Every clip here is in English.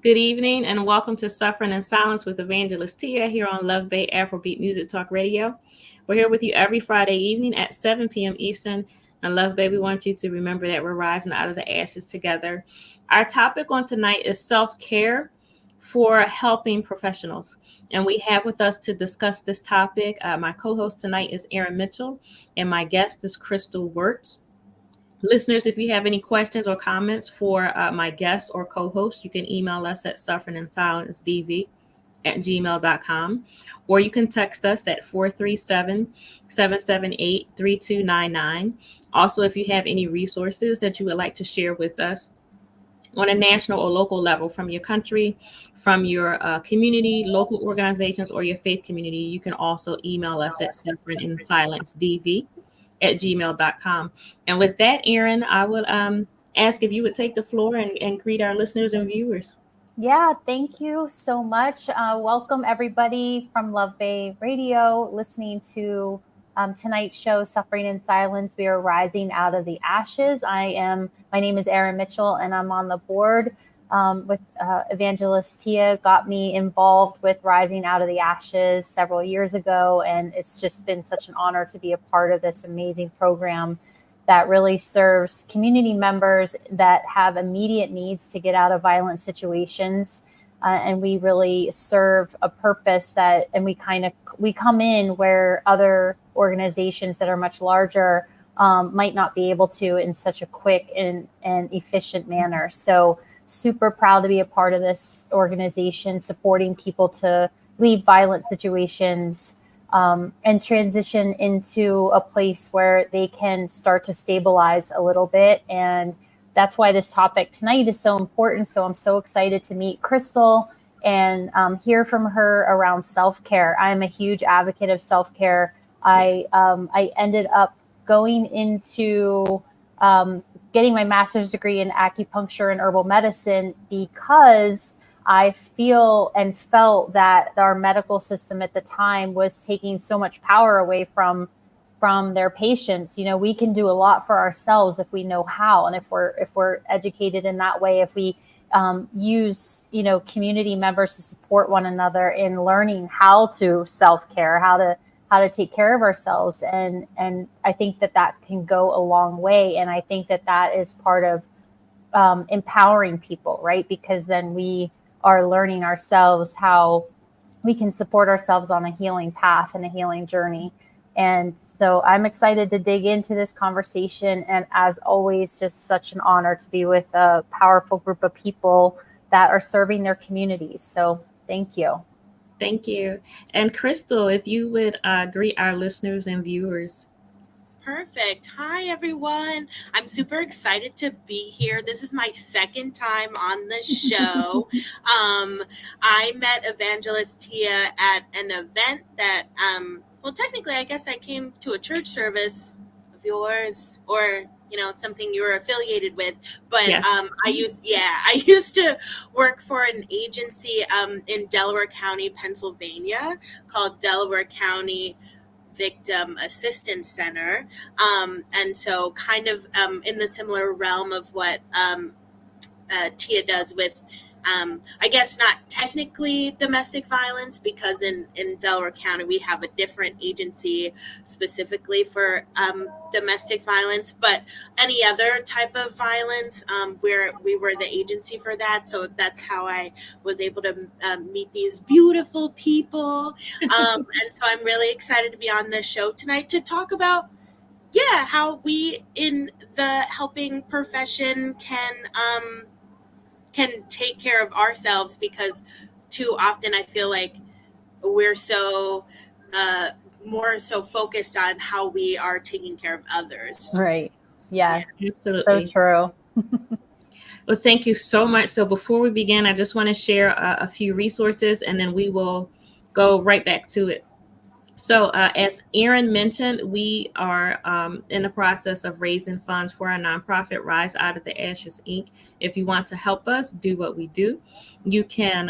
Good evening and welcome to Suffering in Silence with Evangelist Tia here on Love Bay Afrobeat Music Talk Radio. We're here with you every Friday evening at 7 p.m. Eastern. And Love Bay, we want you to remember that we're rising out of the ashes together. Our topic on tonight is self-care for helping professionals. And we have with us to discuss this topic, my co-host tonight is Erin Mitchell, and my guest is Crystal Wirtz. Listeners, if you have any questions or comments for my guest or co-host, you can email us at sufferinginsilencedv@gmail.com, or you can text us at 437-778-3299. Also, if you have any resources that you would like to share with us on a national or local level from your country, from your community, local organizations, or your faith community, you can also email us at sufferinginsilencedv@gmail.com. And with that, Erin, I would ask if you would take the floor and greet our listeners and viewers. Yeah, thank you so much. Welcome everybody from Love Bay Radio, listening to tonight's show, Suffering in Silence. We are rising out of the ashes. My name is Erin Mitchell, and I'm on the board with Evangelist Tia. Got me involved with Rising Out of the Ashes several years ago, and it's just been such an honor to be a part of this amazing program that really serves community members that have immediate needs to get out of violent situations. And we really serve a purpose and we come in where other organizations that are much larger might not be able to in such a quick and efficient manner. So super proud to be a part of this organization, supporting people to leave violent situations and transition into a place where they can start to stabilize a little bit. And that's why this topic tonight is so important. So I'm so excited to meet Crystal and hear from her around self-care. I'm a huge advocate of self-care. I ended up going into getting my master's degree in acupuncture and herbal medicine because I feel and felt that our medical system at the time was taking so much power away from their patients. You know, we can do a lot for ourselves if we know how, and if we're educated in that way, if we use, community members to support one another in learning how to self-care, how to take care of ourselves. And I think that can go a long way. And I think that is part of empowering people, right? Because then we are learning ourselves how we can support ourselves on a healing path and a healing journey. And so I'm excited to dig into this conversation. And as always, just such an honor to be with a powerful group of people that are serving their communities. So thank you. Thank you. And Crystal, if you would greet our listeners and viewers. Perfect. Hi, everyone. I'm super excited to be here. This is my second time on the show. I met Evangelist Tia at an event that, well, technically, I guess I came to a church service of yours or something you were affiliated with, but Yes. I used to work for an agency in Delaware County, Pennsylvania, called Delaware County Victim Assistance Center. And so kind of in the similar realm of what Tia does with, I guess not technically domestic violence, because in Delaware County we have a different agency specifically for domestic violence, but any other type of violence, where we were the agency for that. So that's how I was able to meet these beautiful people. And so I'm really excited to be on the show tonight to talk about how we in the helping profession can take care of ourselves, because too often I feel like we're so more so focused on how we are taking care of others. Right. Yeah, Absolutely. so true. Well, thank you so much. So before we begin, I just want to share a few resources and then we will go right back to it. So as Erin mentioned, we are in the process of raising funds for our nonprofit Rise Out of the Ashes Inc. If you want to help us do what we do, you can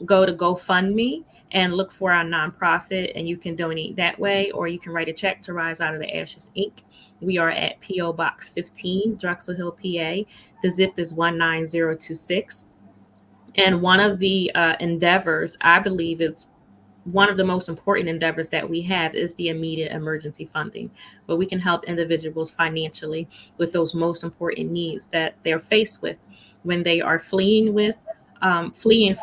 go to GoFundMe and look for our nonprofit, and you can donate that way, or you can write a check to Rise Out of the Ashes Inc. We are at P.O. Box 15, Drexel Hill, PA. The zip is 19026. And one of the endeavors, I believe it's one of the most important endeavors that we have, is the immediate emergency funding, where we can help individuals financially with those most important needs that they're faced with when they are fleeing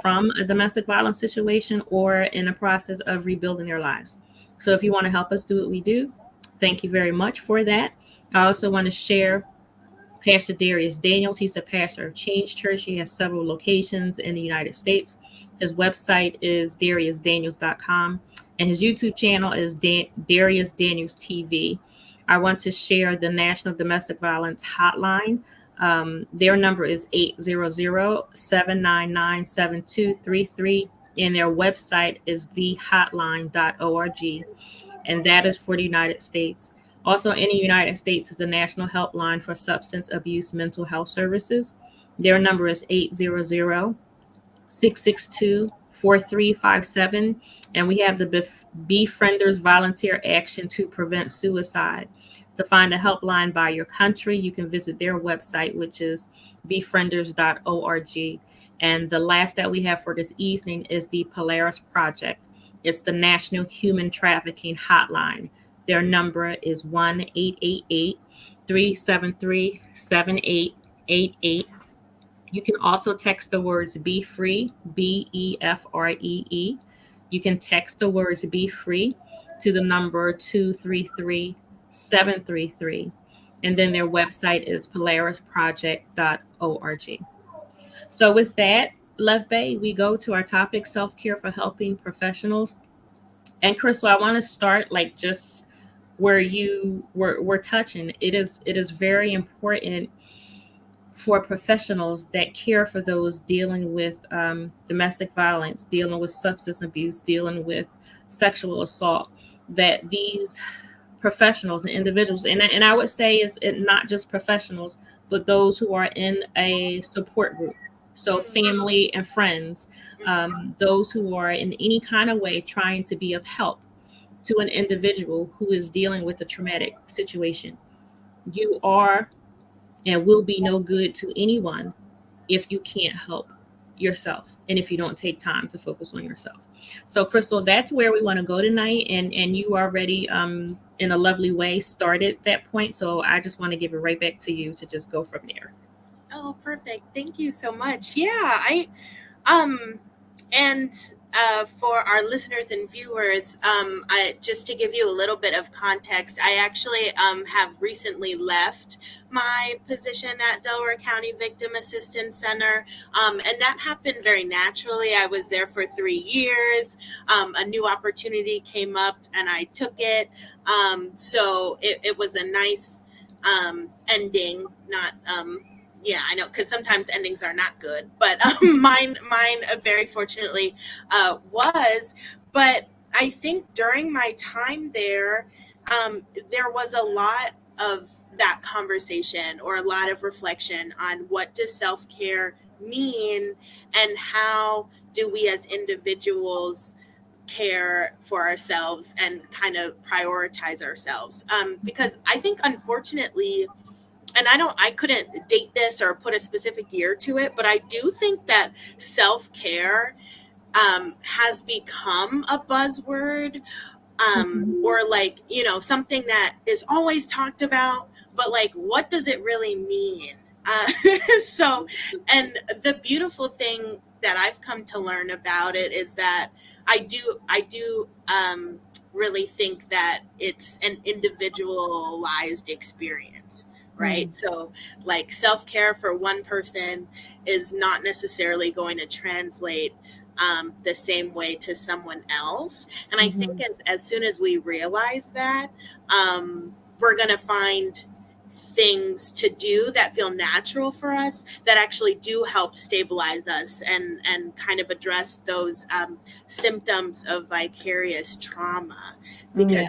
from a domestic violence situation or in the process of rebuilding their lives. So if you want to help us do what we do, thank you very much for that. I also want to share Pastor Darius Daniels. He's the pastor of Change Church. He has several locations in the United States. His website is dariusdaniels.com, and his YouTube channel is Darius Daniels TV. I want to share the National Domestic Violence Hotline. Their number is 800-799-7233, and their website is thehotline.org, and that is for the United States. Also in the United States is the National Helpline for Substance Abuse Mental Health Services. Their number is 800-662-4357. And we have the Befrienders Volunteer Action to Prevent Suicide. To find a helpline by your country, you can visit their website, which is befrienders.org. And the last that we have for this evening is the Polaris Project. It's the National Human Trafficking Hotline. Their number is 1-888-373-7888. You can also text the words "Be Free," BEFREE. You can text the words "Be Free" to the number 233-733. And then their website is polarisproject.org. So with that, Love Bay, we go to our topic, self-care for helping professionals. And Crystal, I want to start like just where you were touching. It is very important for professionals that care for those dealing with domestic violence, dealing with substance abuse, dealing with sexual assault, that these professionals and individuals, and I would say it's not just professionals, but those who are in a support group. So family and friends, those who are in any kind of way trying to be of help to an individual who is dealing with a traumatic situation. You are and will be no good to anyone if you can't help yourself and if you don't take time to focus on yourself. So Crystal, that's where we want to go tonight, and you already in a lovely way started that point, so I just want to give it right back to you to just go from there. Oh, perfect. Thank you so much. Yeah, and for our listeners and viewers, just to give you a little bit of context, I actually have recently left my position at Delaware County Victim Assistance Center, and that happened very naturally. I was there for 3 years. A new opportunity came up, and I took it. So it was a nice ending, not yeah, I know, because sometimes endings are not good, but mine very fortunately was. But I think during my time there, there was a lot of that conversation or a lot of reflection on what does self-care mean and how do we as individuals care for ourselves and kind of prioritize ourselves. Because I think, unfortunately, and I couldn't date this or put a specific year to it, but I do think that self-care has become a buzzword, or like, something that is always talked about, but like, what does it really mean? Uh, so, and the beautiful thing that I've come to learn about it is that I do really think that it's an individualized experience. Right. So like self-care for one person is not necessarily going to translate the same way to someone else. And I think as soon as we realize that, we're going to find things to do that feel natural for us that actually do help stabilize us and kind of address those symptoms of vicarious trauma. Because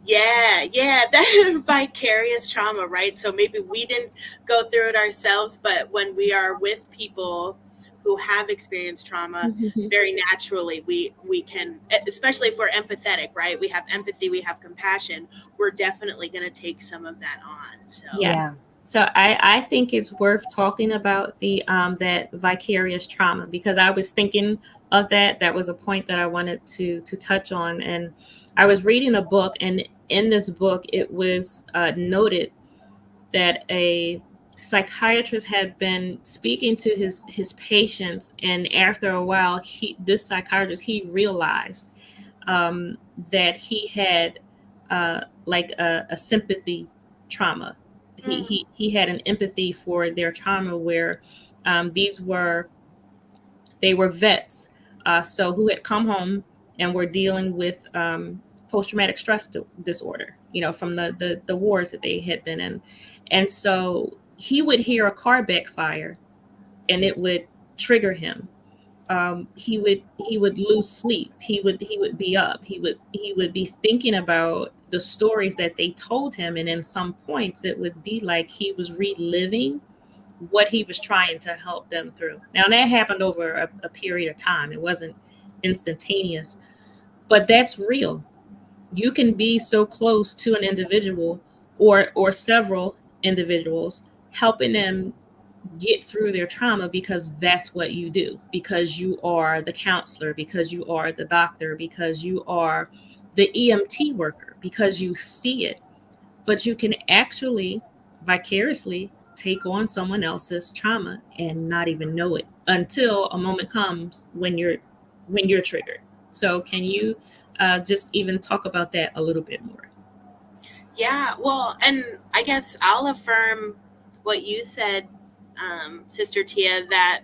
yeah, that vicarious trauma, right? So maybe we didn't go through it ourselves, but when we are with people who have experienced trauma, very naturally we can, especially if we're empathetic, right? We have empathy, we have compassion. We're definitely going to take some of that on. So Yes. So I think it's worth talking about the that vicarious trauma, because I was thinking of that. That was a point that I wanted to touch on. And I was reading a book, and in this book, it was noted that a psychiatrist had been speaking to his patients, and after a while, this psychiatrist, he realized that he had like a sympathy trauma. Mm, He had an empathy for their trauma, where these were they were vets, so who had come home and were dealing with post traumatic stress disorder, from the wars that they had been in, and so he would hear a car backfire, and it would trigger him. He would lose sleep. He would be up. He would be thinking about the stories that they told him, and in some points it would be like he was reliving what he was trying to help them through. Now that happened over a period of time. It wasn't instantaneous, but that's real. You can be so close to an individual, or several individuals, helping them get through their trauma, because that's what you do, because you are the counselor, because you are the doctor, because you are the EMT worker, because you see it. But you can actually vicariously take on someone else's trauma and not even know it until a moment comes when you're triggered. So can you just even talk about that a little bit more? yeah, well, and I guess I'll affirm what you said, Sister Tia, that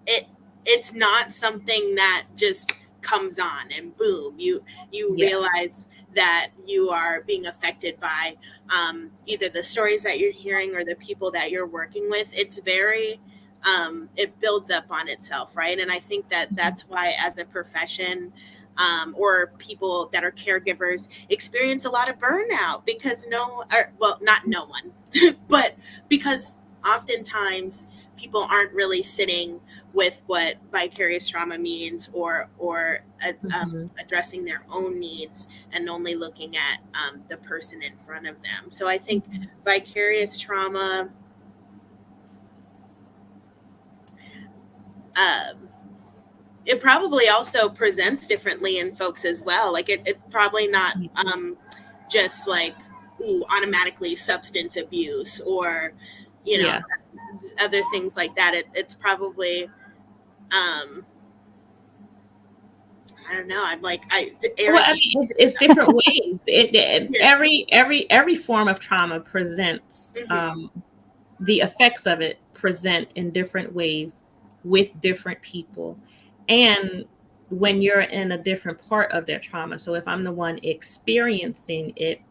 it it's not something that just comes on and boom, you Yeah. realize that you are being affected by either the stories that you're hearing or the people that you're working with. It's very it builds up on itself, right? And I think that Mhm. that's why, as a profession, or people that are caregivers experience a lot of burnout, because well, not no one, but because oftentimes people aren't really sitting with what vicarious trauma means, or addressing their own needs, and only looking at the person in front of them. So I think Mhm. vicarious trauma, um, it probably also presents differently in folks as well. Like it probably not just like, ooh, automatically substance abuse, or you know Yeah. other things like that. It's probably um, I don't know. I'm like, Well, Erin, I do mean, it's different ways. yeah. Every form of trauma presents, Hmm. the effects of it present in different ways with different people. And when you're in a different part of their trauma, so if I'm the one experiencing it,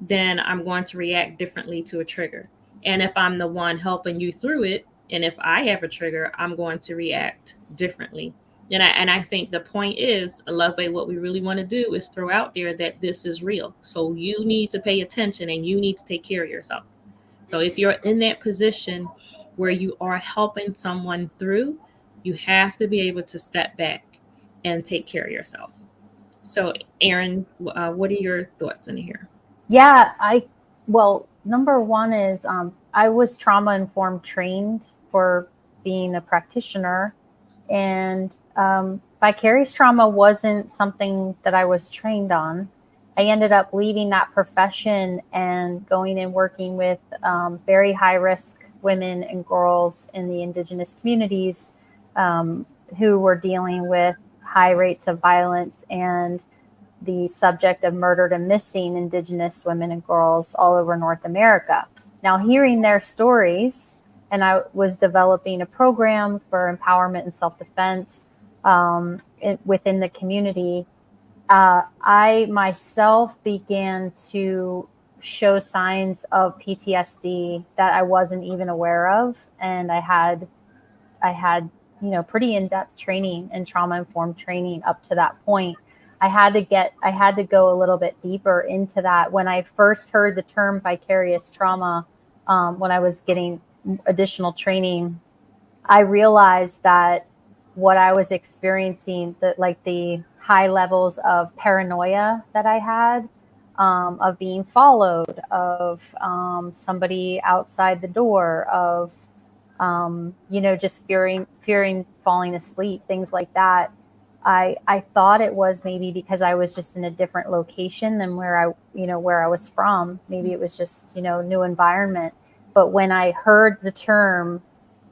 then I'm going to react differently to a trigger. And if I'm the one helping you through it, and if I have a trigger, I'm going to react differently. And I think the point is, Love Bay, what we really want to do is throw out there that this is real. So you need to pay attention, and you need to take care of yourself. So if you're in that position where you are helping someone through, you have to be able to step back and take care of yourself. So, Erin, what are your thoughts in here? Yeah, well, number one is I was trauma informed trained for being a practitioner, and vicarious trauma wasn't something that I was trained on. I ended up leaving that profession and going and working with very high risk women and girls in the indigenous communities, um, who were dealing with high rates of violence and the subject of murdered and missing Indigenous women and girls all over North America. Now, hearing their stories, and I was developing a program for empowerment and self defense within the community. I myself began to show signs of PTSD that I wasn't even aware of, and I had pretty in-depth training and trauma-informed training up to that point. I had to go a little bit deeper into that. When I first heard the term vicarious trauma, when I was getting additional training, I realized that what I was experiencing, that like the high levels of paranoia that I had, of being followed, of somebody outside the door, of just fearing falling asleep, things like that. I thought it was maybe because I was just in a different location than where I was from. Maybe it was just, new environment. But when I heard the term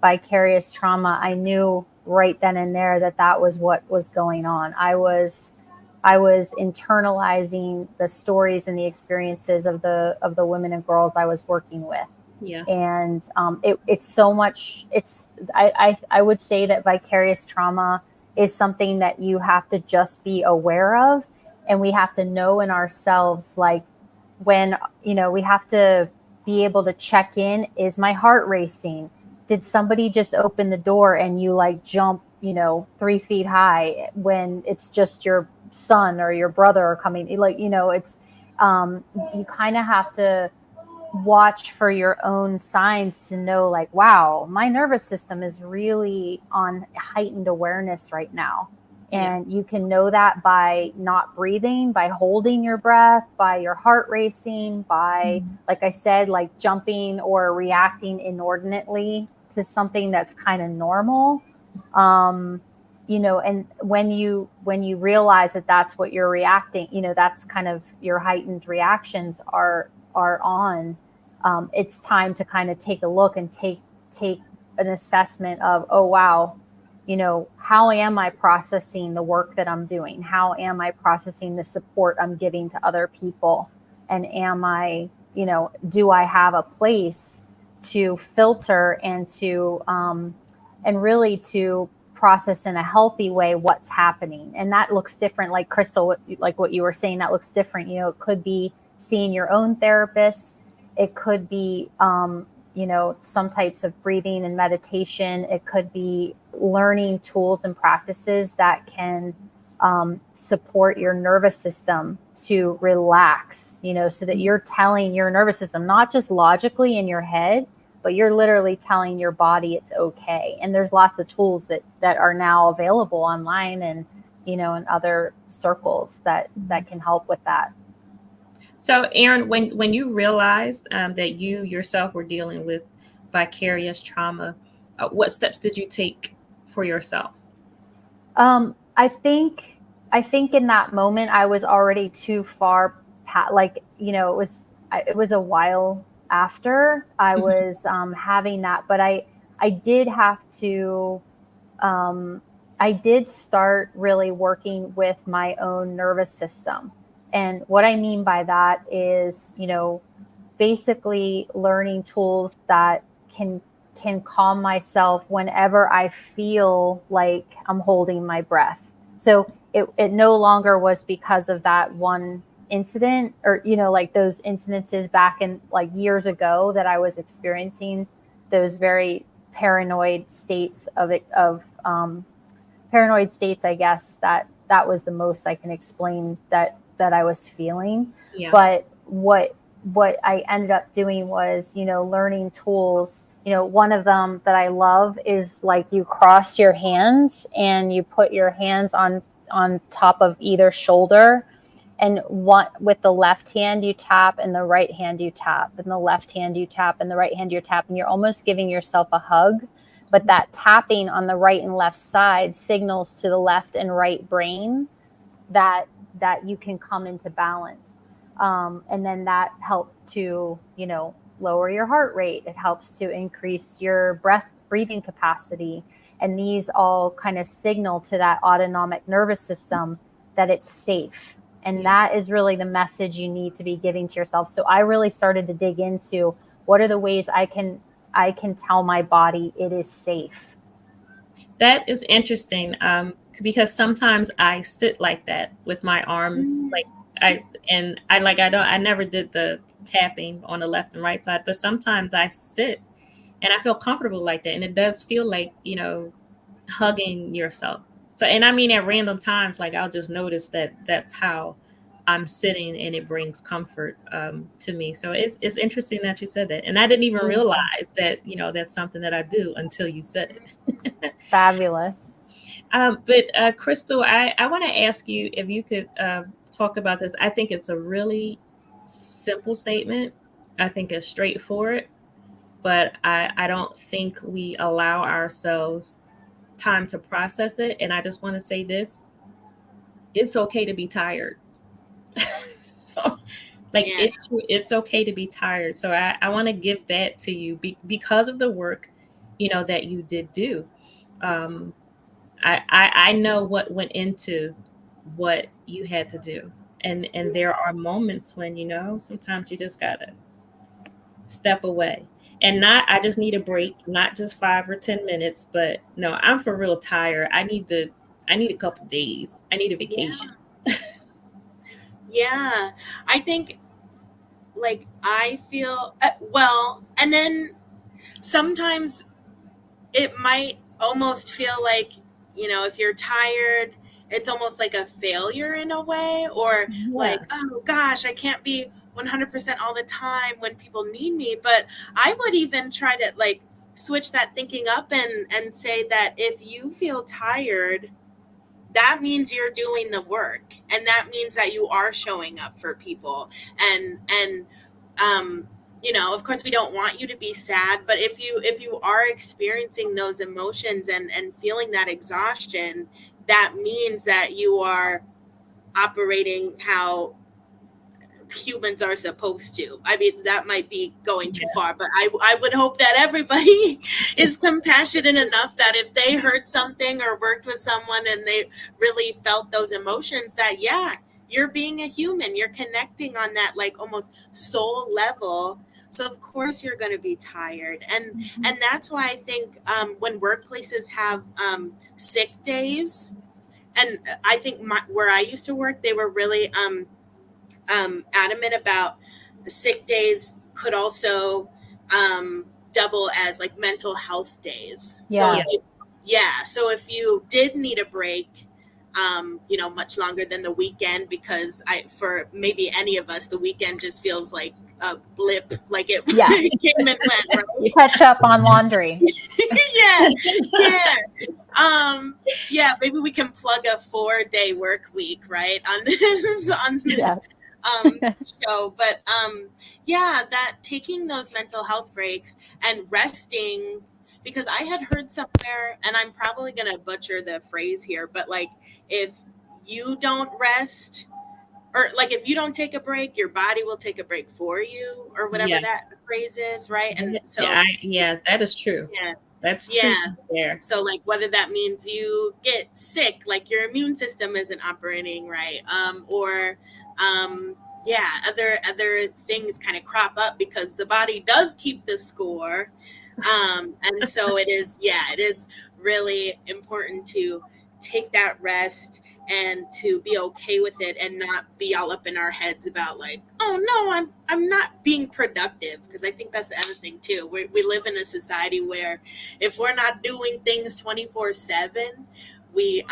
vicarious trauma, I knew right then and there that was what was going on. I was internalizing the stories and the experiences of the women and girls I was working with. Yeah. And it's so much. I would say that vicarious trauma is something that you have to just be aware of, and we have to know in ourselves, like when we have to be able to check in. Is my heart racing? Did somebody just open the door and you like jump 3 feet high when it's just your son or your brother are coming? It's you kind of have to watch for your own signs to know, like, wow, my nervous system is really on heightened awareness right now. And you can know that by not breathing, by holding your breath, by your heart racing, by, like I said, like jumping or reacting inordinately to something that's kind of normal. And when you realize that that's what you're reacting, that's kind of your heightened reactions are on. It's time to kind of take a look and take an assessment of, oh, wow, how am I processing the work that I'm doing? How am I processing the support I'm giving to other people? And am I, do I have a place to filter and to, and really to process in a healthy way what's happening? And that looks different. Like Crystal, like what you were saying, that looks different. It could be seeing your own therapist. It could be, some types of breathing and meditation. It could be learning tools and practices that can support your nervous system to relax, so that you're telling your nervous system, not just logically in your head, but you're literally telling your body it's okay. And there's lots of tools that are now available online and, in other circles that can help with that. So, Erin, when you realized that you yourself were dealing with vicarious trauma, what steps did you take for yourself? I think in that moment I was already too far past. It was a while after I was having that, but I did have to. I did start really working with my own nervous system. And what I mean by that is, basically learning tools that can calm myself whenever I feel like I'm holding my breath. So it no longer was because of that one incident, or, like those incidences back in like years ago that I was experiencing those very paranoid states paranoid states, I guess that was the most I can explain that I was feeling. Yeah. But what I ended up doing was, learning tools. One of them that I love is like you cross your hands and you put your hands on top of either shoulder, and with the left hand you tap and the right hand you tap, and the left hand you tap and the right hand you tap, and you're almost giving yourself a hug. But that tapping on the right and left side signals to the left and right brain that you can come into balance. And then that helps to, lower your heart rate. It helps to increase your breathing capacity. And these all kind of signal to that autonomic nervous system that it's safe. And that is really the message you need to be giving to yourself. So I really started to dig into what are the ways I can tell my body it is safe. That is interesting, because sometimes I sit like that with my arms, like I never did the tapping on the left and right side, but sometimes I sit and I feel comfortable like that, and it does feel like, hugging yourself. So, and I mean, at random times, like I'll just notice that that's how I'm sitting, and it brings comfort to me. So it's interesting that you said that, and I didn't even realize that that's something that I do until you said it. Fabulous. But Crystal, I want to ask you if you could talk about this. I think it's a really simple statement. I think it's straightforward, but I don't think we allow ourselves time to process it. And I just want to say this: it's okay to be tired. So, like, Yeah. it's okay to be tired. So I want to give that to you because of the work, that you did do. Um, I know what went into what you had to do, and there are moments when sometimes you just gotta step away, and not I just need a break, not just 5 or 10 minutes, but no, I'm for real tired. I need a couple days. I need a Yeah. vacation. Yeah. I think, like, I feel, well, and then sometimes it might almost feel like, if you're tired, it's almost like a failure in a way, or Yeah. like, oh gosh, I can't be 100% all the time when people need me. But I would even try to, like, switch that thinking up and say that if you feel tired, that means you're doing the work, and that means that you are showing up for people. And of course we don't want you to be sad, but if you are experiencing those emotions and feeling that exhaustion, that means that you are operating how humans are supposed to. I mean, that might be going too Yeah. far, but I would hope that everybody is compassionate enough that if they heard something or worked with someone and they really felt those emotions, that, yeah, you're being a human, you're connecting on that, like, almost soul level. So of course you're going to be tired, and that's why I think, when workplaces have, sick days, and I think where I used to work, they were really, adamant about sick days could also, double as, like, mental health days. So Yeah. if you did need a break, much longer than the weekend, because for maybe any of us, the weekend just feels like a blip, like it, Yeah. it came and went, right? Catch up on laundry. Yeah, yeah. Maybe we can plug a 4-day work week, right, on this Yeah. show. But that taking those mental health breaks and resting, because I had heard somewhere, and I'm probably gonna butcher the phrase here, but, like, if you don't rest, or, like, if you don't take a break, your body will take a break for you, or whatever Yeah. that phrase is, right? And so, Yeah, that is true. yeah, That's true yeah. there. So, like, whether that means you get sick, like your immune system isn't operating right, or, other things kind of crop up because the body does keep the score, and so it is really important to take that rest and to be okay with it, and not be all up in our heads about, like, oh no, I'm not being productive, because I think that's the other thing too. We live in a society where if we're not doing things 24/7, we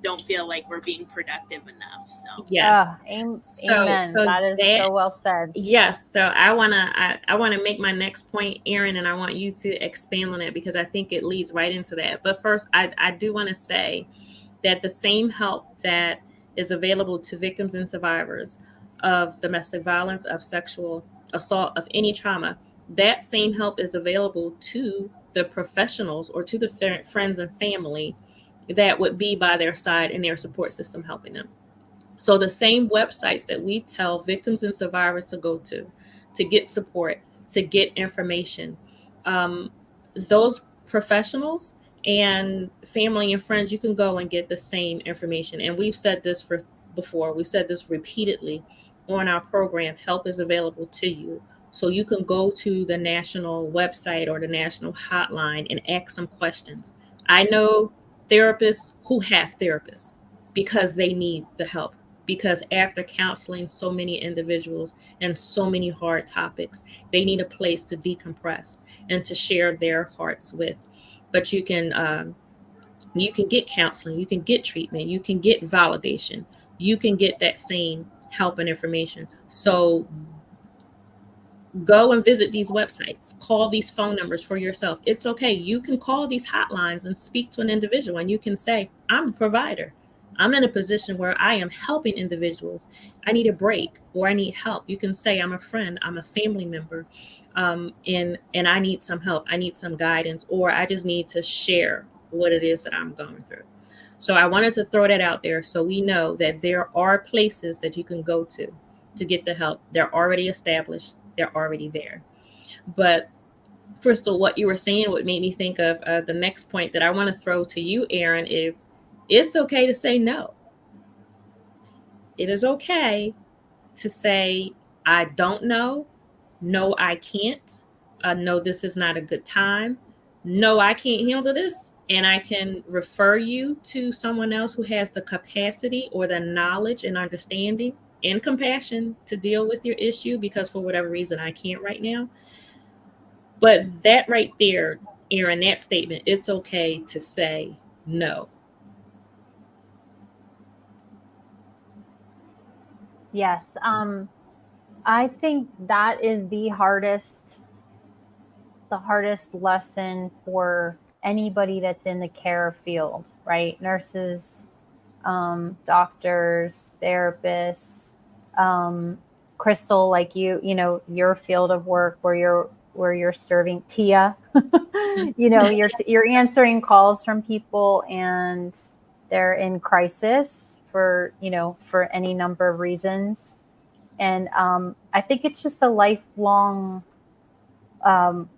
don't feel like we're being productive enough. So Yes. Amen. So That is that so well said. Yes, so I wanna make my next point, Erin, and I want you to expand on it because I think it leads right into that. But first, I do want to say that the same help that is available to victims and survivors of domestic violence, of sexual assault, of any trauma, that same help is available to the professionals or to the friends and family that would be by their side in their support system helping them. So the same websites that we tell victims and survivors to get support, to get information, um, those professionals and family and friends, you can go and get the same information. And we've said this before. We've said this repeatedly on our program. Help is available to you. So you can go to the national website or the national hotline and ask some questions. I know therapists who have therapists because they need the help, because after counseling so many individuals and so many hard topics, they need a place to decompress and to share their hearts with. But you can get counseling, you can get treatment, you can get validation, you can get that same help and information. So go and visit these websites, call these phone numbers for yourself. It's okay. You can call these hotlines and speak to an individual, and you can say, I'm a provider. I'm in a position where I am helping individuals. I need a break or I need help. You can say I'm a friend, I'm a family member, and I need some help. I need some guidance, or I just need to share what it is that I'm going through. So I wanted to throw that out there so we know that there are places that you can go to get the help. They're already established. They're already there. But Crystal, what you were saying, what made me think of the next point that I want to throw to you, Erin, is it's okay to say no. It is okay to say, I don't know. No, I can't. No, this is not a good time. No, I can't handle this. And I can refer you to someone else who has the capacity or the knowledge and understanding and compassion to deal with your issue because for whatever reason I can't right now. But that right there, Erin, that statement, it's okay to say no. Yes. I think that is the hardest lesson for anybody that's in the care field, right? Nurses, doctors, therapists, Crystal, like your field of work where you're serving Tia, you're answering calls from people and they're in crisis for any number of reasons. And I think it's just a lifelong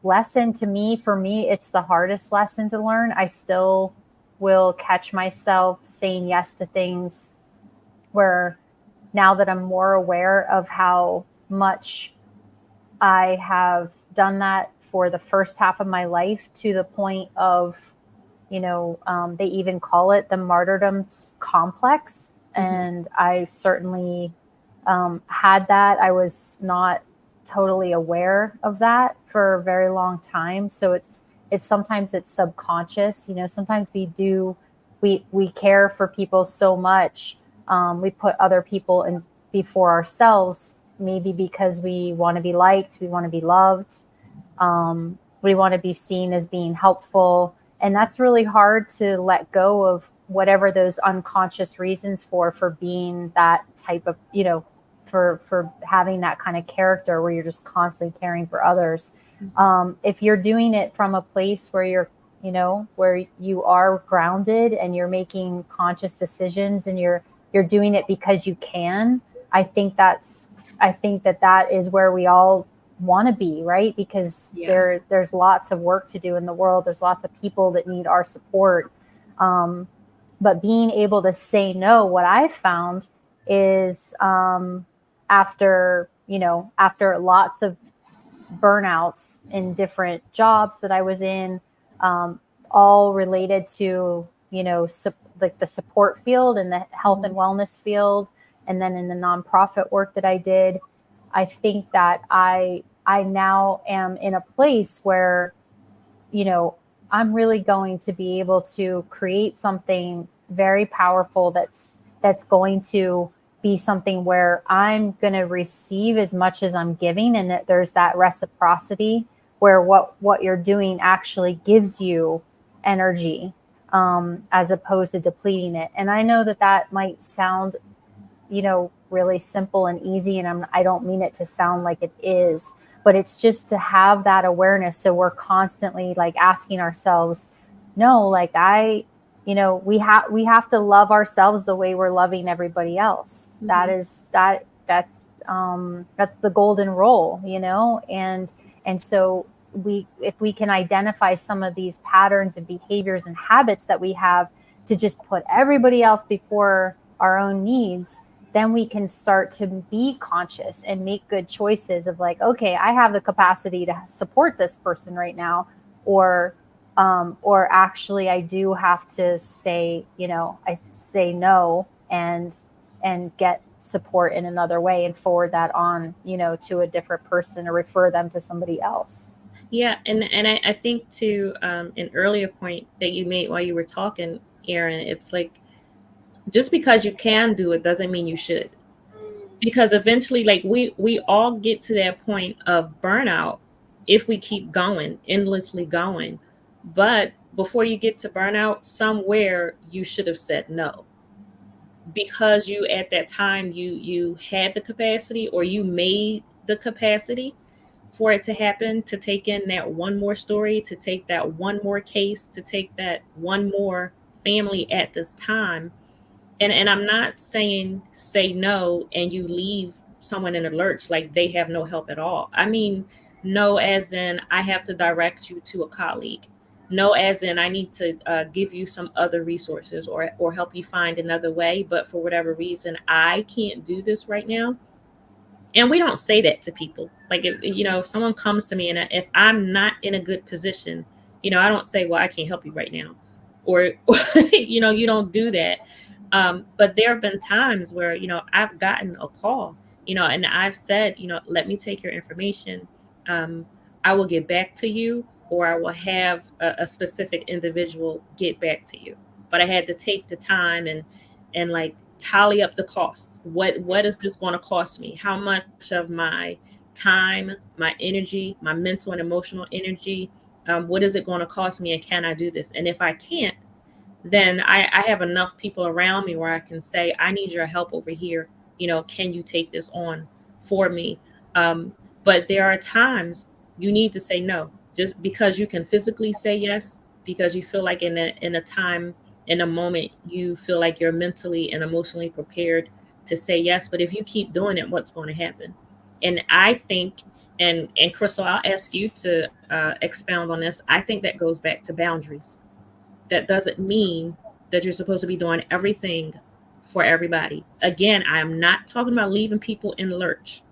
lesson to me. For me, it's the hardest lesson to learn. I still will catch myself saying yes to things where now that I'm more aware of how much I have done that for the first half of my life to the point of, they even call it the martyrdom complex. Mm-hmm. And I certainly had that. I was not totally aware of that for a very long time. So it's sometimes it's subconscious. Sometimes we care for people so much. We put other people in before ourselves, maybe because we want to be liked, we want to be loved, we want to be seen as being helpful. And that's really hard to let go of whatever those unconscious reasons for being that type of, for having that kind of character where you're just constantly caring for others. If you're doing it from a place where where you are grounded and you're making conscious decisions and you're doing it because you can, I think that is where we all want to be, right? Because there's lots of work to do in the world. There's lots of people that need our support. But being able to say no, what I found is after lots of burnouts in different jobs that I was in, all related to, like the support field and the health and wellness field. And then in the nonprofit work that I did, I think that I now am in a place where, I'm really going to be able to create something very powerful that's going to be something where I'm going to receive as much as I'm giving, and that there's that reciprocity where what you're doing actually gives you energy, as opposed to depleting it. And I know that might sound, really simple and easy, and I don't mean it to sound like it is, but it's just to have that awareness. So we're constantly like asking ourselves, no, like we have to love ourselves the way we're loving everybody else. Mm-hmm. That's the golden rule, and so if we can identify some of these patterns and behaviors and habits that we have to just put everybody else before our own needs, then we can start to be conscious and make good choices of like, okay, I have the capacity to support this person right now, or actually I do have to say, I say no and get support in another way and forward that on, to a different person or refer them to somebody else. Yeah. And I think to an earlier point that you made while you were talking, Erin, it's like, just because you can do it doesn't mean you should. Because eventually, like we all get to that point of burnout if we keep going, endlessly going. But before you get to burnout, somewhere you should have said no. because you at that time you had the capacity, or you made the capacity for it to happen, to take in that one more story, to take that one more case, to take that one more family at this time. And I'm not saying say no and you leave someone in a lurch like they have no help at all. I mean, no as in I have to direct you to a colleague. No as in I need to give you some other resources, or help you find another way, but for whatever reason I can't do this right now. And we don't say that to people. Like, if someone comes to me, and if I'm not in a good position, I don't say, well, I can't help you right now, or you don't do that. But there have been times where I've gotten a call, and I've said, let me take your information. um, I will get back to you, or I will have a specific individual get back to you. But I had to take the time and like tally up the cost. What is this going to cost me? How much of my time, my energy, my mental and emotional energy, what is it going to cost me, and can I do this? And if I can't, then I have enough people around me where I can say, I need your help over here. Can you take this on for me? Um, but there are times you need to say no, just because you can physically say yes, because you feel like in a time, in a moment, you feel like you're mentally and emotionally prepared to say yes. But if you keep doing it, what's going to happen? And I think, and Crystal, I'll ask you to expound on this. I think that goes back to boundaries. That doesn't mean that you're supposed to be doing everything for everybody. Again, I am not talking about leaving people in the lurch.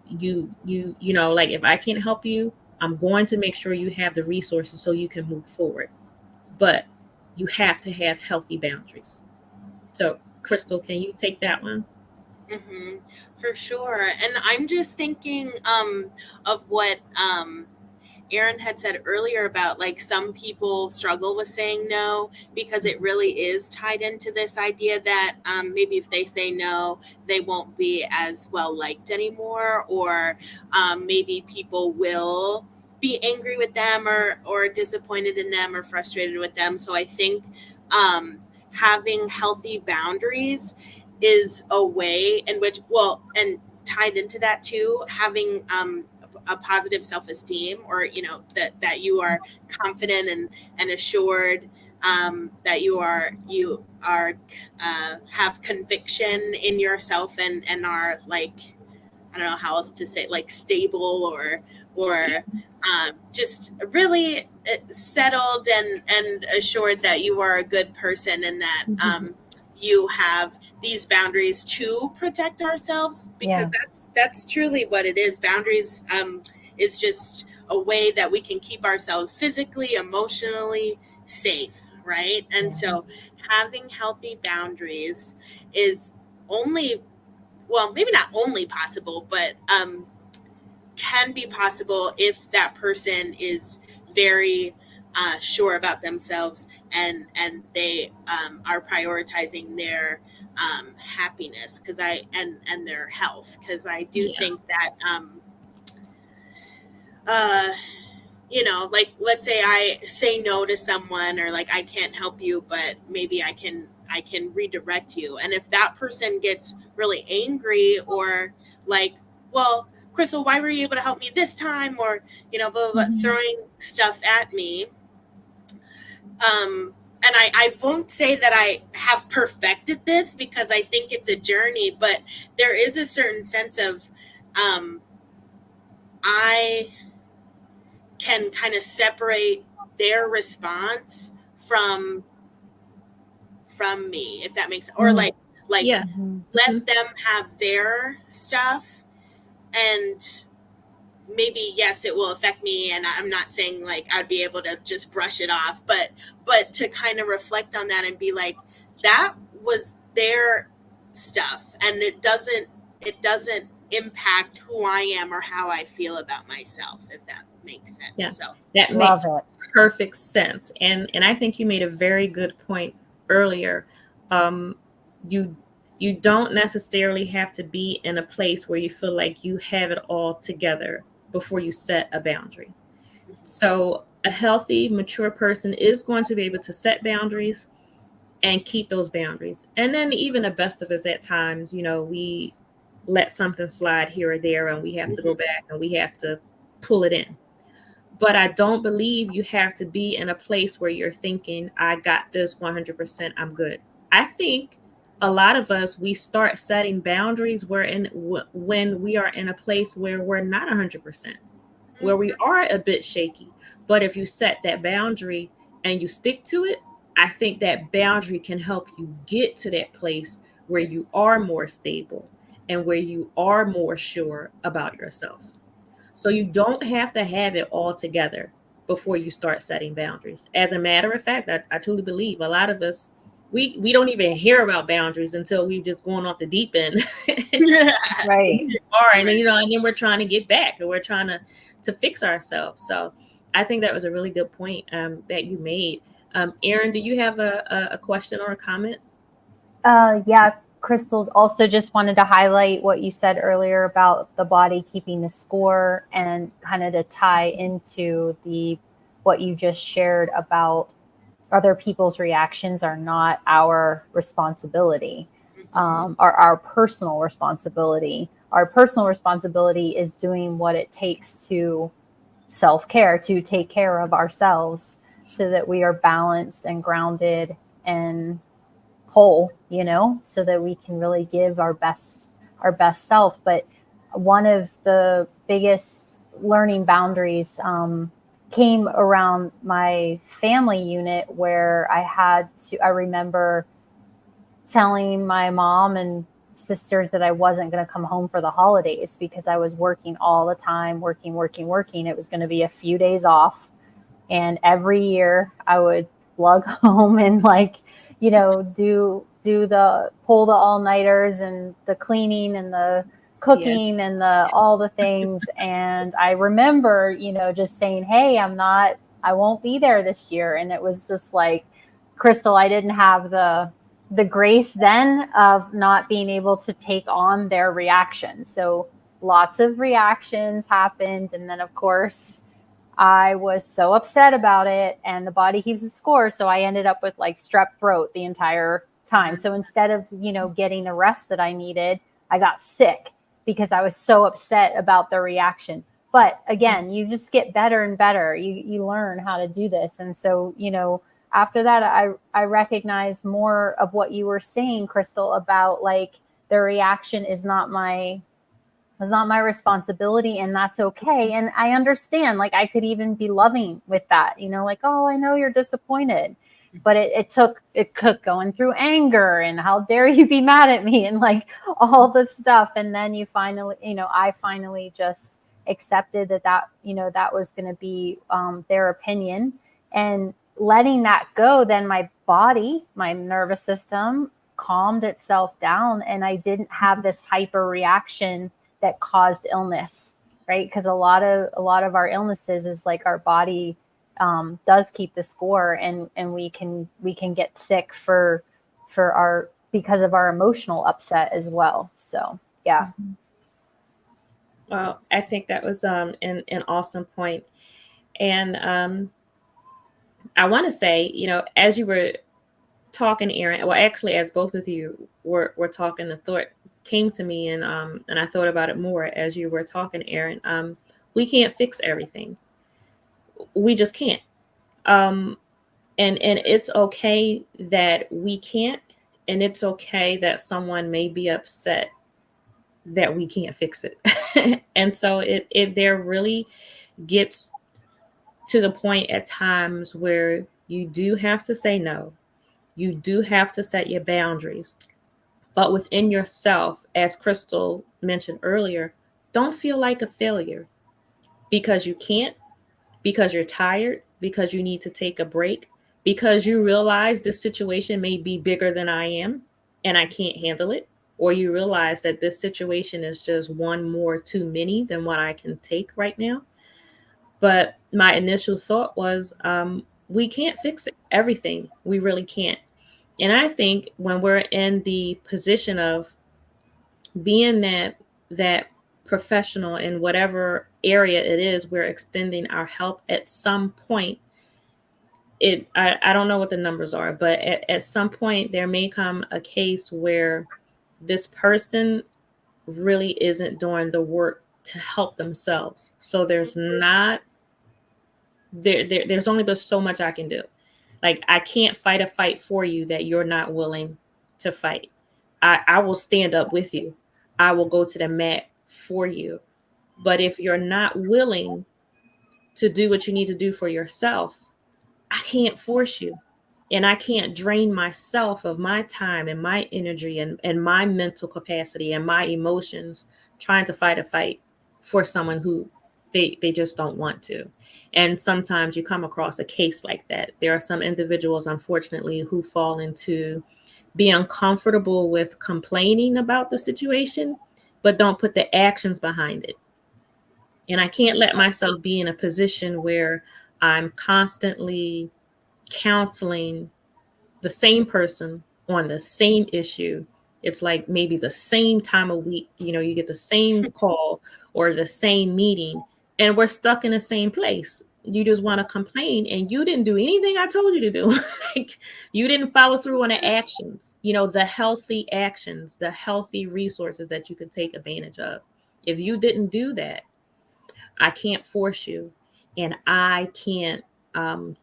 Like, if I can't help you, I'm going to make sure you have the resources so you can move forward. But you have to have healthy boundaries. So, Crystal, can you take that one? Hmm. For sure. And I'm just thinking of what Erin had said earlier about like some people struggle with saying no because it really is tied into this idea that maybe if they say no, they won't be as well liked anymore, or maybe people will be angry with them, or disappointed in them, or frustrated with them. So I think having healthy boundaries is a way in which, well, and tied into that too, having a positive self-esteem, or that you are confident and assured, that you are have conviction in yourself, and are like, I don't know how else to say, like stable, or just really settled and assured that you are a good person, and that you have these boundaries to protect ourselves, because Yeah. that's truly what it is. Boundaries is just a way that we can keep ourselves physically, emotionally safe, right? And Yeah. so having healthy boundaries is only, well, maybe not only possible, but can be possible if that person is very sure about themselves, and they are prioritizing their happiness, because and their health, because I do Yeah. think that uh, like, let's say I say no to someone, or like, I can't help you, but maybe I can redirect you. And if that person gets really angry, or like, well, Crystal, why were you able to help me this time, or blah, blah, blah, Mhm. throwing stuff at me. And I won't say that I have perfected this, because I think it's a journey, but there is a certain sense of um, I can kind of separate their response from me, if that makes sense. Or Mm. like Yeah. Mhm. Hmm. let them have their stuff, and maybe, yes, it will affect me, and I'm not saying like I'd be able to just brush it off, but to kind of reflect on that and be like, that was their stuff, and it doesn't impact who I am or how I feel about myself, if that makes sense. Yeah. So That Love makes it. perfect sense. And I think you made a very good point earlier. Um, you you don't necessarily have to be in a place where you feel like you have it all together before you set a boundary. So a healthy, mature person is going to be able to set boundaries, and keep those boundaries. And then even the best of us at times, we let something slide here or there and we have to go back and we have to pull it in. But I don't believe you have to be in a place where you're thinking, I got this 100%, I'm good. I think a lot of us, we start setting boundaries when we are in a place where we're not 100%, where we are a bit shaky. But if you set that boundary and you stick to it, I think that boundary can help you get to that place where you are more stable and where you are more sure about yourself. So you don't have to have it all together before you start setting boundaries. As a matter of fact, I truly believe a lot of us, we don't even hear about boundaries until we've just gone off the deep end. Right. And then, and then we're trying to get back and we're trying to fix ourselves. So I think that was a really good point that you made. Erin, do you have a question or a comment? Yeah, Crystal, also just wanted to highlight what you said earlier about the body keeping the score, and kind of to tie into what you just shared about other people's reactions are not our responsibility, or our personal responsibility. Our personal responsibility is doing what it takes to self-care, to take care of ourselves so that we are balanced and grounded and whole, so that we can really give our best self. But one of the biggest learning boundaries came around my family unit, where I remember telling my mom and sisters that I wasn't going to come home for the holidays because I was working all the time, working. It was going to be a few days off. And every year I would slug home and do the pull the all-nighters and the cleaning and the cooking and all the things. And I remember, just saying, hey, I won't be there this year. And it was just like, Crystal, I didn't have the grace then of not being able to take on their reactions. So lots of reactions happened. And then, of course, I was so upset about it, and the body keeps a score. So I ended up with strep throat the entire time. So instead of, getting the rest that I needed, I got sick because I was so upset about the reaction. But again, you just get better and better. You learn how to do this. And so, after that, I recognize more of what you were saying, Crystal, about the reaction is not my responsibility, and that's okay. And I understand, I could even be loving with that, oh, I know you're disappointed, but it took going through anger and how dare you be mad at me and all this stuff. And then you finally, I finally just accepted that was going to be their opinion, and letting that go. Then my body, my nervous system calmed itself down, and I didn't have this hyper reaction that caused illness, right? Because a lot of our illnesses is our body does keep the score, and we can get sick because of our emotional upset as well. So yeah. Well, I think that was an awesome point. And I want to say, as you were talking, Erin, well, actually, as both of you were talking, the thought came to me, and I thought about it more as you were talking, Erin. We can't fix everything. We just can't. And it's okay that we can't, and it's okay that someone may be upset that we can't fix it. And so it there really gets to the point at times where you do have to say no. You do have to set your boundaries. But within yourself, as Crystal mentioned earlier, don't feel like a failure because you can't, because you're tired, because you need to take a break, because you realize this situation may be bigger than I am and I can't handle it. Or you realize that this situation is just one more too many than what I can take right now. But my initial thought was, we can't fix everything. We really can't. And I think when we're in the position of being that professional in whatever area it is, we're extending our help at some point. I don't know what the numbers are, but at some point there may come a case where this person really isn't doing the work to help themselves. So there's only but so much I can do. Like, I can't fight a fight for you that you're not willing to fight. I will stand up with you. I will go to the mat for you. But if you're not willing to do what you need to do for yourself, I can't force you. And I can't drain myself of my time and my energy and my mental capacity and my emotions trying to fight a fight for someone who they just don't want to. And sometimes you come across a case like that. There are some individuals, unfortunately, who fall into being comfortable with complaining about the situation, but don't put the actions behind it. And I can't let myself be in a position where I'm constantly counseling the same person on the same issue. It's like maybe the same time of week, you get the same call or the same meeting, and we're stuck in the same place. You just want to complain, and you didn't do anything I told you to do. Like, you didn't follow through on the actions, the healthy actions, the healthy resources that you could take advantage of. If you didn't do that, I can't force you, and I can't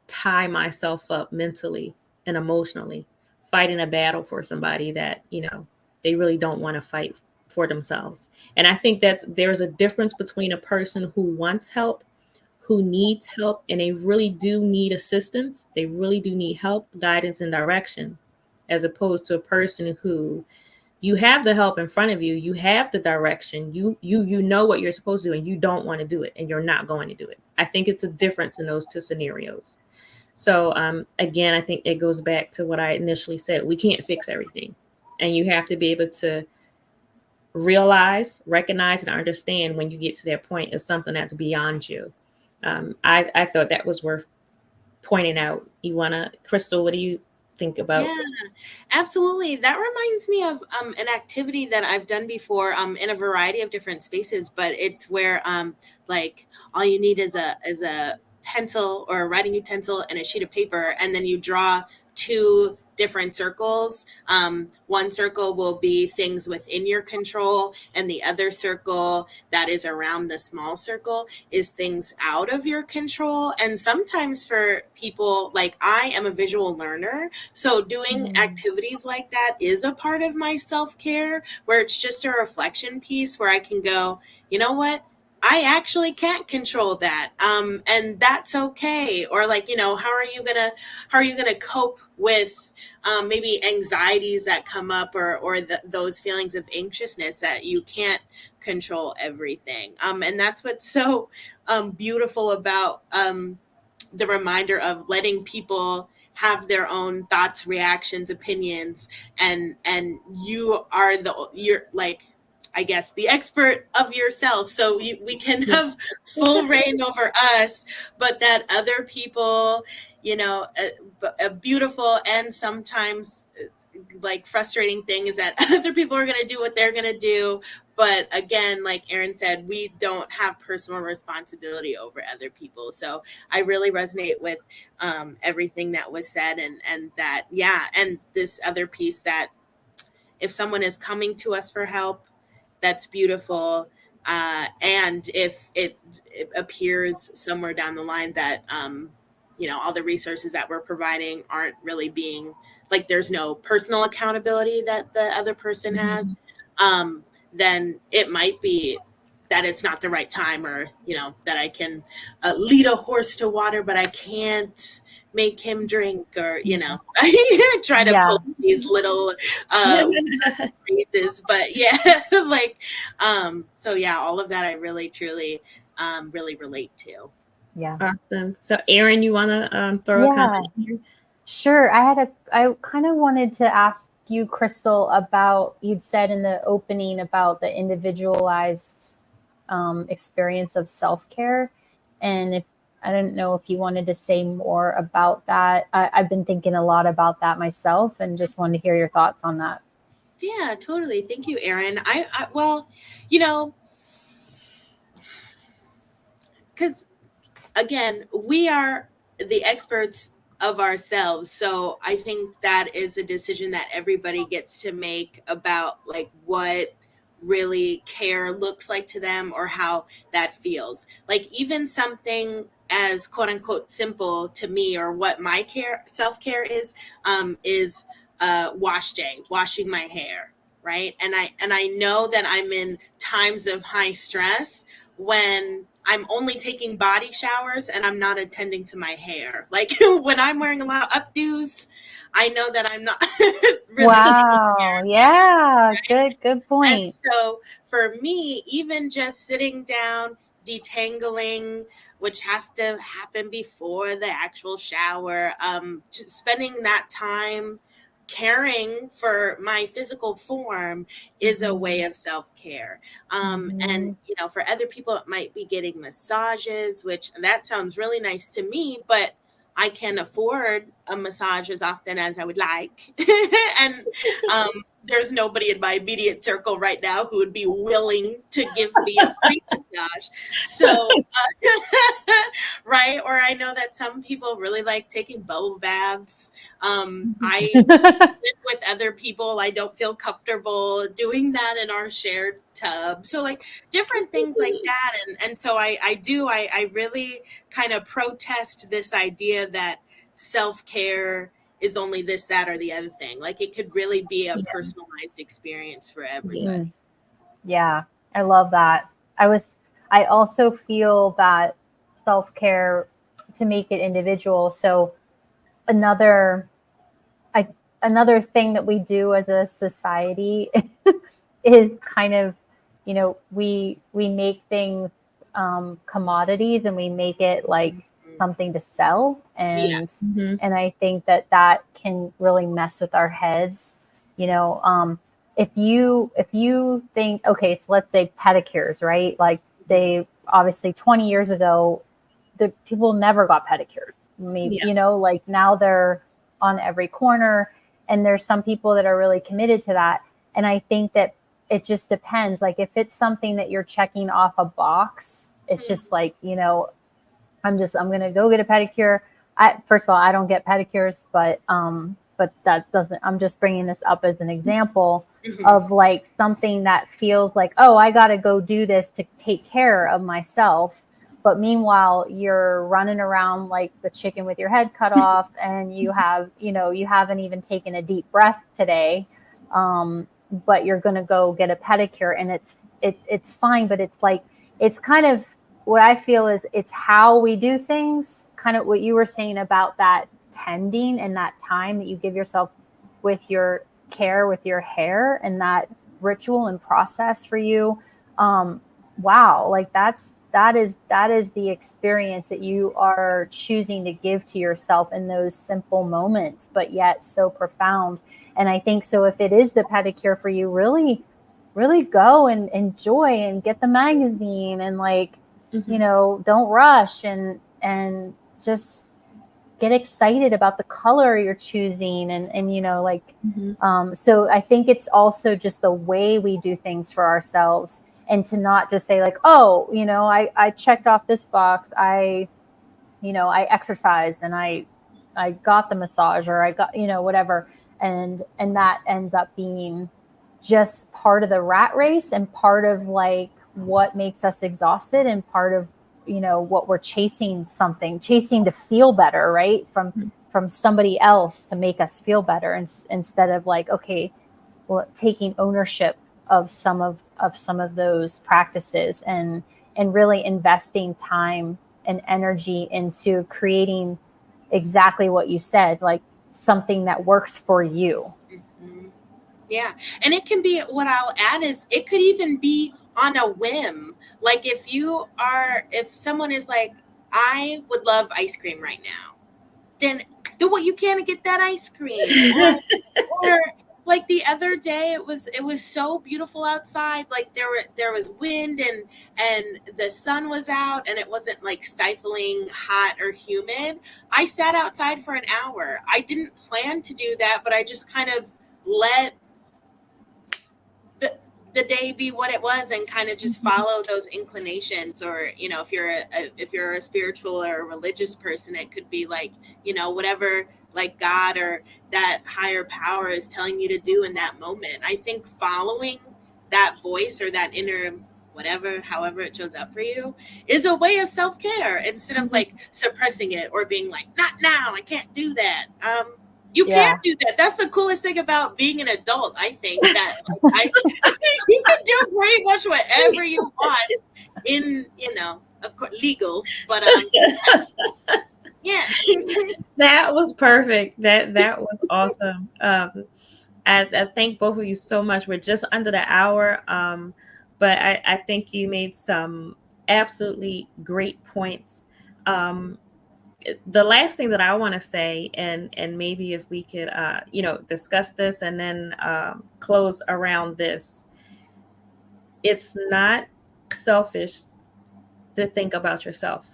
tie myself up mentally and emotionally fighting a battle for somebody that they really don't want to fight for themselves. And I think that there's a difference between a person who wants help, who needs help, and they really do need assistance. They really do need help, guidance, and direction, as opposed to a person who, you have the help in front of you, you have the direction, you know what you're supposed to do, and you don't want to do it, and you're not going to do it. I think it's a difference in those two scenarios. So again, I think it goes back to what I initially said. We can't fix everything, and you have to be able to realize, recognize, and understand when you get to that point is something that's beyond you. I thought that was worth pointing out. You want to, Crystal, what do you think about? Yeah, absolutely. That reminds me of an activity that I've done before in a variety of different spaces, but it's where like all you need is a pencil or a writing utensil and a sheet of paper, and then you draw two different circles. One circle will be things within your control, and the other circle that is around the small circle is things out of your control. And sometimes for people, like, I am a visual learner, so doing activities like that is a part of my self-care, where it's just a reflection piece where I can go, you know what? I actually can't control that. And that's okay. Or, like, how are you gonna cope with maybe anxieties that come up, or those feelings of anxiousness that you can't control everything. And that's what's so beautiful about the reminder of letting people have their own thoughts, reactions, opinions, and you're like, I guess, the expert of yourself. So we can have full reign over us, but that other people, a beautiful and sometimes like frustrating thing is that other people are going to do what they're going to do. But again, like Erin said, we don't have personal responsibility over other people. So I really resonate with everything that was said, and that, yeah. And this other piece, that if someone is coming to us for help, that's beautiful. And if it appears somewhere down the line that, all the resources that we're providing aren't really being, like, there's no personal accountability that the other person has, um, then it might be that it's not the right time, or, that I can lead a horse to water, but I can't make him drink, or, I try to Yeah. pull these little uh, phrases, but yeah, like, so yeah, all of that I really, truly, really relate to. Yeah. Awesome. So, Erin, you want to throw a Yeah. comment here? Sure. I kind of wanted to ask you, Crystal, about, you'd said in the opening about the individualized experience of self-care. And if I don't know if you wanted to say more about that. I've been thinking a lot about that myself, and just wanted to hear your thoughts on that. Yeah, totally. Thank you, Erin. Well, you know, because again, we are the experts of ourselves. So I think that is a decision that everybody gets to make about like what really care looks like to them or how that feels. Like even something as quote unquote simple to me, or what my care self-care is wash day, washing my hair, right? And I know that I'm in times of high stress when I'm only taking body showers and I'm not attending to my hair. Like when I'm wearing a lot of updos, I know that I'm not really taking care Wow. of my hair. Yeah. Good And point. so for me, even just sitting down, detangling, which has to happen before the actual shower, spending that time caring for my physical form is a way Mhm. of self-care. And Mhm. for other people, it might be getting massages, which that sounds really nice to me, but I can afford a massage as often as I would like. And there's nobody in my immediate circle right now who would be willing to give me a free massage. So, right? Or I know that some people really like taking bubble baths. I live with other people. I don't feel comfortable doing that in our shared tub. So like different things like that. And so I really kind of protest this idea that self-care is only this, that, or the other thing. Like it could really be a Yeah. personalized experience for everybody. Mm. Yeah, I love that. I also feel that self-care to make it individual. So another I another thing that we do as a society is kind of, we make things commodities, and we make it like Mm. something to sell, and Yes. Mhm. I think that that can really mess with our heads. You know, if you think, okay, so let's say pedicures, right? Like they obviously 20 years ago, the people never got pedicures. Maybe, Yeah. like now they're on every corner, and there's some people that are really committed to that. And I think that it just depends. Like if it's something that you're checking off a box, it's Mm. just like, I'm gonna go get a pedicure. First of all, I don't get pedicures, but that doesn't. I'm just bringing this up as an example Mhm. of like something that feels like, oh, I got to go do this to take care of myself. But meanwhile, you're running around like the chicken with your head cut off, and you haven't even taken a deep breath today. But you're gonna go get a pedicure, and it's fine, but it's like it's kind of what I feel is it's how we do things, kind of what you were saying about that tending and that time that you give yourself with your care with your hair, and that ritual and process for you. Wow, like that is the experience that you are choosing to give to yourself in those simple moments, but yet so profound. And I think so if it is the pedicure for you, really really go and enjoy and get the magazine, and like, Mhm. don't rush, and just get excited about the color you're choosing, and like, Mhm. so I think it's also just the way we do things for ourselves, and to not just say like, oh, I checked off this box, I exercised, and I got the massage, or I got, whatever. And that ends up being just part of the rat race, and part of like what makes us exhausted, and part of, what we're chasing to feel better, right? From somebody else to make us feel better, instead of like, okay, well, taking ownership of some of those practices, and really investing time and energy into creating exactly what you said, like something that works for you. Mhm. Yeah. And it can be, what I'll add is it could even be on a whim. Like if someone is like, I would love ice cream right now, then do what you can to get that ice cream. Or like the other day, it was so beautiful outside. Like there was wind, and the sun was out, and it wasn't like stifling hot or humid. I sat outside for an hour. I didn't plan to do that, but I just kind of let the day be what it was and kind of just follow those inclinations. Or if you're a spiritual or a religious person, it could be like, whatever, like God or that higher power is telling you to do in that moment. I think following that voice or that inner whatever, however it shows up for you, is a way of self-care, instead of like suppressing it or being like, not now, I can't do that. You Yeah. can't do that. That's the coolest thing about being an adult, I think, that you can do pretty much whatever you want in, of course, legal, but yeah. That was perfect. That was awesome. I thank both of you so much. We're just under the hour, but I think you made some absolutely great points. Um, the last thing that I want to say, and maybe if we could, discuss this and then close around this. It's not selfish to think about yourself.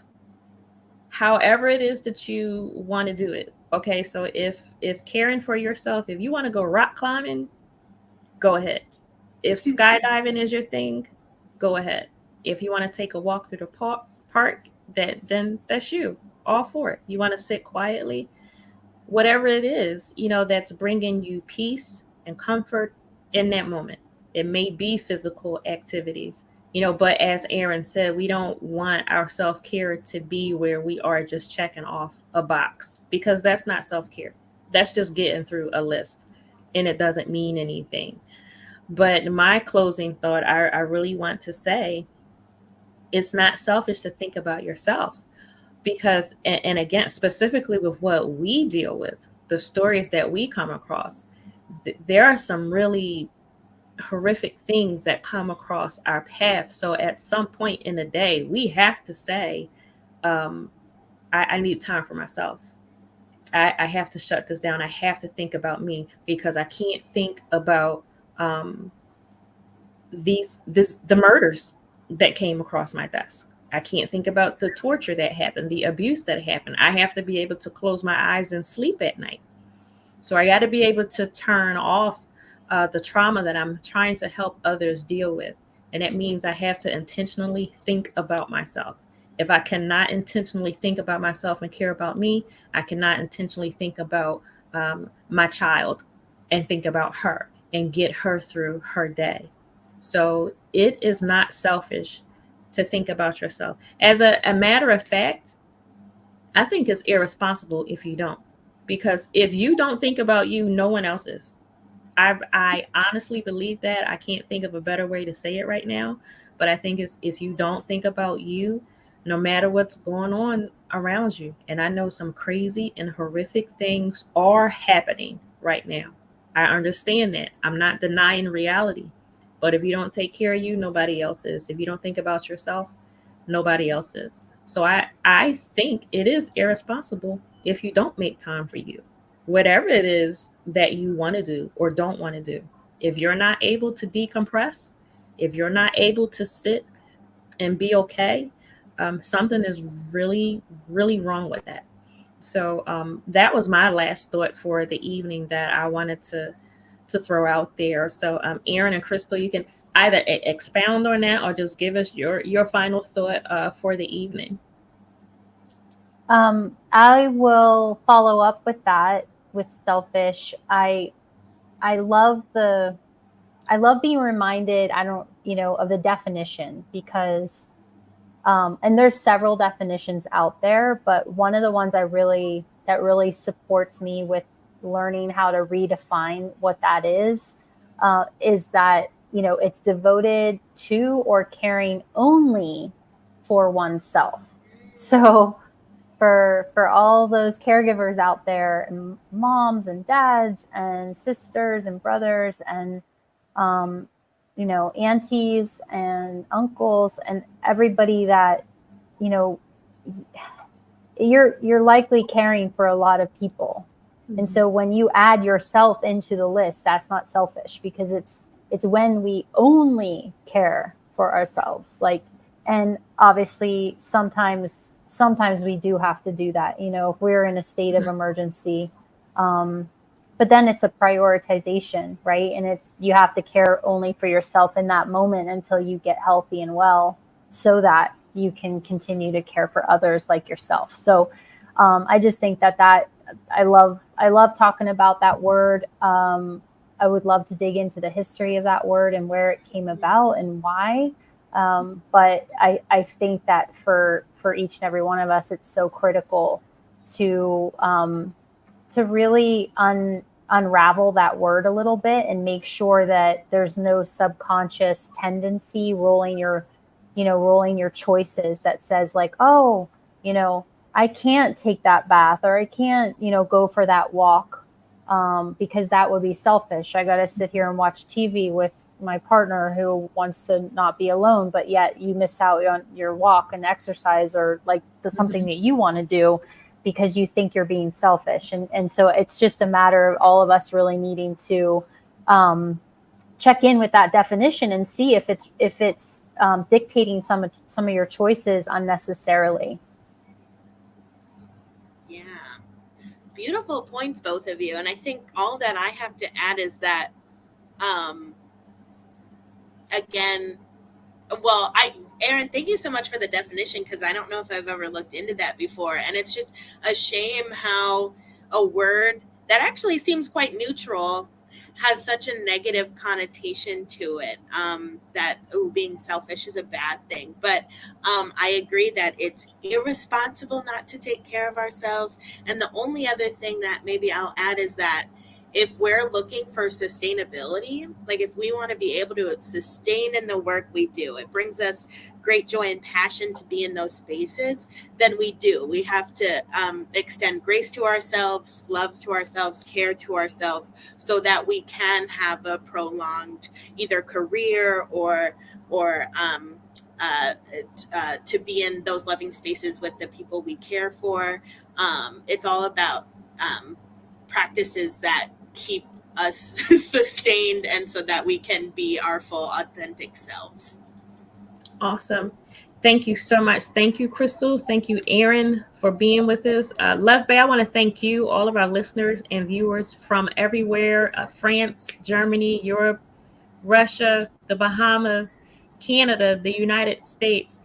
However it is that you want to do it. Okay, so if caring for yourself, if you want to go rock climbing, go ahead. If skydiving is your thing, go ahead. If you want to take a walk through the park, then that's you. All for it. You want to sit quietly, whatever it is, that's bringing you peace and comfort in that moment. It may be physical activities, but as Erin said, we don't want our self care to be where we are just checking off a box, because that's not self care. That's just getting through a list, and it doesn't mean anything. But my closing thought, I really want to say, it's not selfish to think about yourself, because, and again, specifically with what we deal with, the stories that we come across, there are some really horrific things that come across our path. So at some point in the day, we have to say, um, I need time for myself. I have to shut this down. I have to think about me, because I can't think about um, the murders that came across my desk. I can't think about the torture that happened, the abuse that happened. I have to be able to close my eyes and sleep at night. So I got to be able to turn off the trauma that I'm trying to help others deal with. And that means I have to intentionally think about myself. If I cannot intentionally think about myself and care about me, I cannot intentionally think about my child and think about her and get her through her day. So it is not selfish to think about yourself. As a matter of fact, I think it's irresponsible if you don't. Because if you don't think about you, no one else is. I honestly believe that. I can't think of a better way to say it right now, but I think it's, if you don't think about you, no matter what's going on around you. And I know some crazy and horrific things are happening right now. I understand that. I'm not denying reality. But if you don't take care of you, nobody else is. If you don't think about yourself, nobody else is. So I think it is irresponsible if you don't make time for you, whatever it is that you want to do or don't want to do. If you're not able to decompress, if you're not able to sit and be okay, something is really, really wrong with that. So that was my last thought for the evening that I wanted to throw out there. So Erin and Crystal, you can either expound on that or just give us your final thought for the evening. I will follow up with that with selfish. I love being reminded, I don't, of the definition, because and there's several definitions out there, but one of the ones that really supports me with learning how to redefine what that is that, it's devoted to or caring only for oneself. So for all those caregivers out there, and moms and dads and sisters and brothers and aunties and uncles and everybody that, you know, you're likely caring for a lot of people. Mm-hmm. And so when you add yourself into the list, that's not selfish, because it's when we only care for ourselves. And obviously sometimes we do have to do that. If we're in a state of emergency, but then it's a prioritization, right? And it's, you have to care only for yourself in that moment until you get healthy and well, so that you can continue to care for others like yourself. So I just think that I love talking about that word. I would love to dig into the history of that word and where it came about and why. But I think that for each and every one of us, it's so critical to really unravel that word a little bit and make sure that there's no subconscious tendency rolling your choices that says like, oh, I can't take that bath, or I can't, go for that walk, because that would be selfish. I got to sit here and watch TV with my partner who wants to not be alone, but yet you miss out on your walk and exercise, or like something that you want to do because you think you're being selfish. And so it's just a matter of all of us really needing to check in with that definition and see if it's dictating some of your choices unnecessarily. Yeah. Beautiful points, both of you. And I think all that I have to add is that, again, well, Erin, thank you so much for the definition, because I don't know if I've ever looked into that before. And it's just a shame how a word that actually seems quite neutral has such a negative connotation to it, that being selfish is a bad thing. But I agree that it's irresponsible not to take care of ourselves. And the only other thing that maybe I'll add is that if we're looking for sustainability, like if we want to be able to sustain in the work we do, it brings us great joy and passion to be in those spaces, then we have to extend grace to ourselves, love to ourselves, care to ourselves, so that we can have a prolonged either career or to be in those loving spaces with the people we care for. It's all about practices that keep us sustained, and so that we can be our full authentic selves. Awesome. Thank you so much. Thank you, Crystal. Thank you, Erin, for being with us. Love Bay, I want to thank you, all of our listeners and viewers from everywhere, France, Germany, Europe, Russia, the Bahamas, Canada, the United States,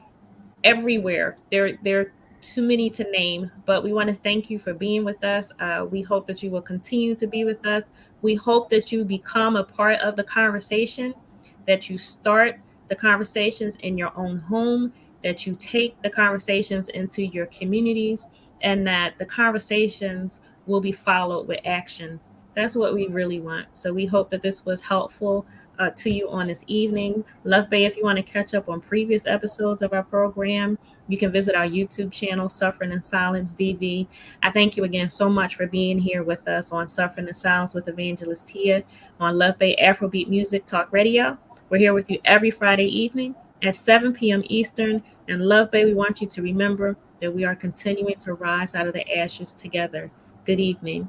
everywhere. There are too many to name, but we want to thank you for being with us. We hope that you will continue to be with us. We hope that you become a part of the conversation, that you start the conversations in your own home, that you take the conversations into your communities, and that the conversations will be followed with actions. That's what we really want. So we hope that this was helpful to you on this evening. Love Bay, if you want to catch up on previous episodes of our program, you can visit our YouTube channel, Suffering in Silence DV. I thank you again so much for being here with us on Suffering in Silence with Evangelist Tia on Love Bay Afrobeat Music Talk Radio. We're here with you every Friday evening at 7 p.m. Eastern. And Love Bay, we want you to remember that we are continuing to rise out of the ashes together. Good evening.